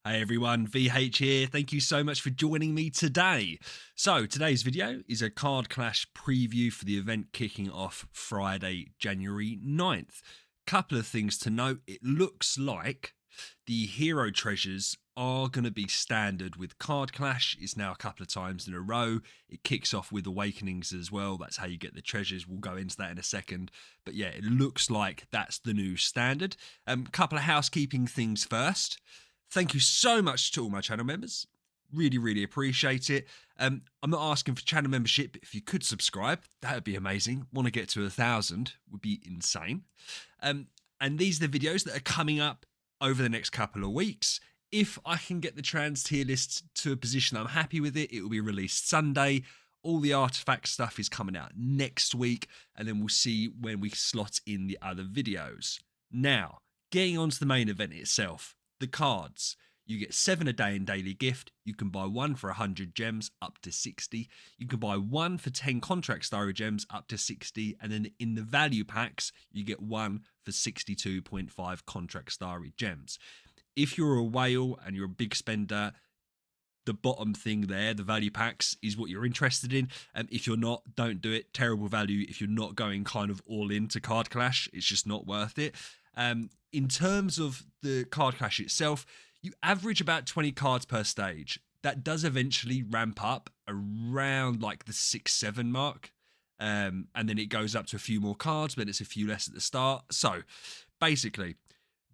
Hey everyone, VH here. Thank you so much for joining me today. So, today's video is a Card Clash preview for the event kicking off Friday, January 9th. Couple of things to note. It looks like the hero treasures are going to be standard with Card Clash. It's now a couple of times in a row. It kicks off with Awakenings as well. That's how you get the treasures. We'll go into that in a second. But yeah, it looks like that's the new standard. Couple of housekeeping things first. Thank you so much to all my channel members. Really appreciate it. I'm not asking for channel membership. If you could subscribe, that would be amazing. Want to get to 1,000 would be insane. And these are the videos that are coming up over the next couple of weeks. If I can get the trans tier lists to a position that I'm happy with it will be released Sunday. All the artifact stuff is coming out next week, and then we'll see when we slot in the other videos. Now, getting on to the main event itself. The cards. You get 7 a day in daily gift. You can buy 1 for 100 gems up to 60. You can buy 1 for 10 contract starry gems up to 60. And then in the value packs, you get 1 for 62.5 contract starry gems. If you're a whale and you're a big spender, the bottom thing there, the value packs, is what you're interested in. If you're not, don't do it. Terrible value if you're not going kind of all into Card Clash. It's just not worth it. In terms of the Card Clash itself, you average about 20 cards per stage. That does eventually ramp up around like the 6-7 mark. And then it goes up to a few more cards, but it's a few less at the start. So basically,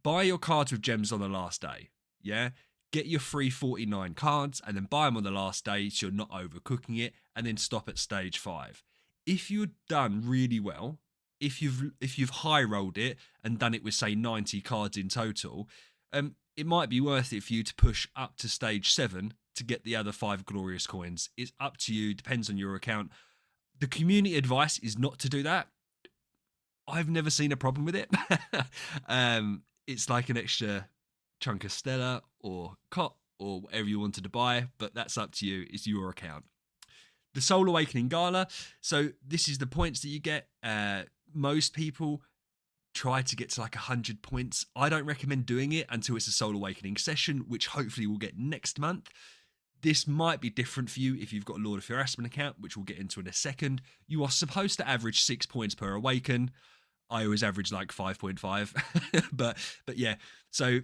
buy your cards with gems on the last day. Yeah. Get your free 49 cards and then buy them on the last day so you're not overcooking it, and then stop at stage 5. If you're done really well, if you've high rolled it and done it with say 90 cards in total, it might be worth it for you to push up to stage 7 to get the other 5 glorious coins. It's up to you, depends on your account. The community advice is not to do that. I've never seen a problem with it. It's like an extra chunk of Stella or Cot or whatever you wanted to buy, but that's up to you. It's your account. The Soul Awakening Gala. So this is the points that you get. Most people try to get to like 100 points. I don't recommend doing it until it's a Soul Awakening session, which hopefully we'll get next month. This might be different for you if you've got a Lord of Fear Aspen account, which we'll get into in a second. You are supposed to average 6 points per awaken. I always average like 5.5. but yeah, so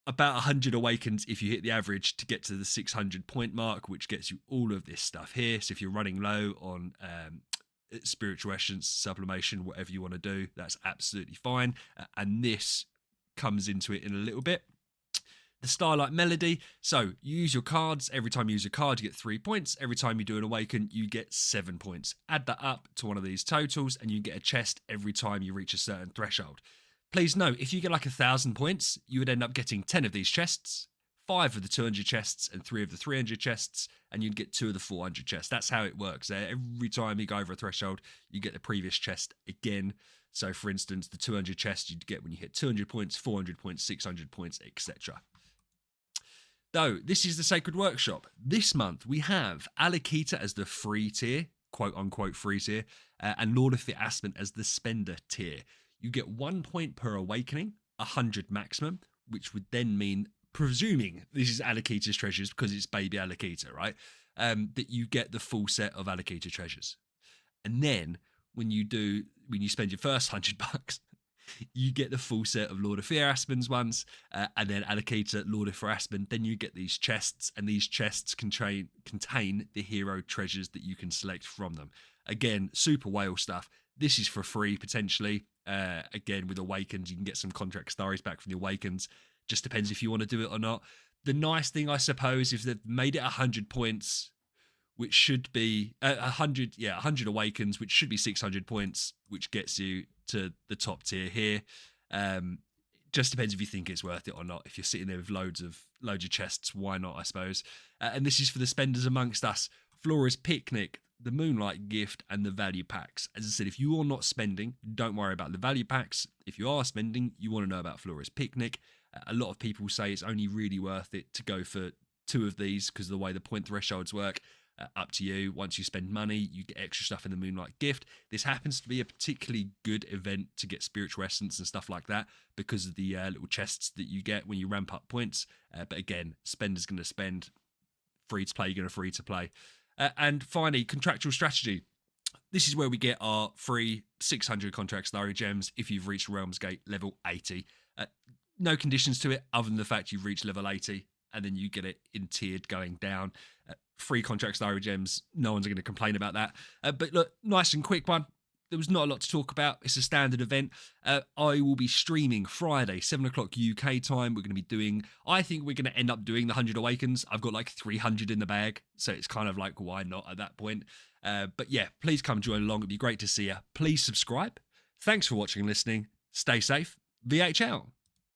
about 100 awakens if you hit the average to get to the 600 point mark, which gets you all of this stuff here. So if you're running low on spiritual essence, sublimation, whatever you want to do, that's absolutely fine. And this comes into it in a little bit. The Starlight melody. So you use your cards. Every time you use a card, you get 3 points. Every time you do an awaken, you get 7 points. Add that up to one of these totals and you get a chest every time you reach a certain threshold. Please note, if you get like 1,000 points, you would end up getting 10 of these chests, 5 of the 200 chests, and 3 of the 300 chests, and you'd get 2 of the 400 chests. That's how it works. Every time you go over a threshold, you get the previous chest again. So, for instance, the 200 chests you'd get when you hit 200 points, 400 points, 600 points, etc. Though, this is the Sacred Workshop. This month, we have Alikita as the free tier, quote-unquote free tier, and Lord of Fear Aspen as the spender tier. You get 1 point per awakening, 100 maximum, which would then mean, presuming this is Alikita's treasures because it's baby Alikita, right? That you get the full set of Alikita treasures. And then when you spend your first $100, you get the full set of Lord of Fear Aspen's ones, and then Alikita, Lord of Fear Aspen. Then you get these chests, and these chests contain the hero treasures that you can select from them. Again, super whale stuff. This is for free, potentially. Again, with Awakens, you can get some contract starries back from the Awakens. Just depends if you want to do it or not. The nice thing, I suppose, is they've made it 100 points, which should be 100 Awakens, which should be 600 points, which gets you to the top tier here. Just depends if you think it's worth it or not. If you're sitting there with loads of chests, why not, I suppose. And this is for the spenders amongst us. Flora's Picnic, the Moonlight Gift, and the value packs. As I said, if you are not spending, don't worry about the value packs. If you are spending, you want to know about Flora's Picnic. A lot of people say it's only really worth it to go for 2 of these because of the way the point thresholds work. Up to you. Once you spend money, you get extra stuff in the Moonlight gift. This happens to be a particularly good event to get spiritual essence and stuff like that because of the little chests that you get when you ramp up points. But again, spender's going to spend, free to play, you're going to free to play. And finally, contractual strategy. This is where we get our free 600 contract Starry gems if you've reached Realms Gate level 80. No conditions to it other than the fact you've reached level 80, and then you get it in tiered going down. Free contract Starry gems, no one's going to complain about that. But look, nice and quick one. There was not a lot to talk about. It's a standard event. I will be streaming Friday, 7 o'clock UK time. We're going to be doing, I think we're going to end up doing the 100 Awakens. I've got like 300 in the bag, so it's kind of like, why not at that point? But yeah, please come join along. It'd be great to see you. Please subscribe. Thanks for watching and listening. Stay safe. VH out.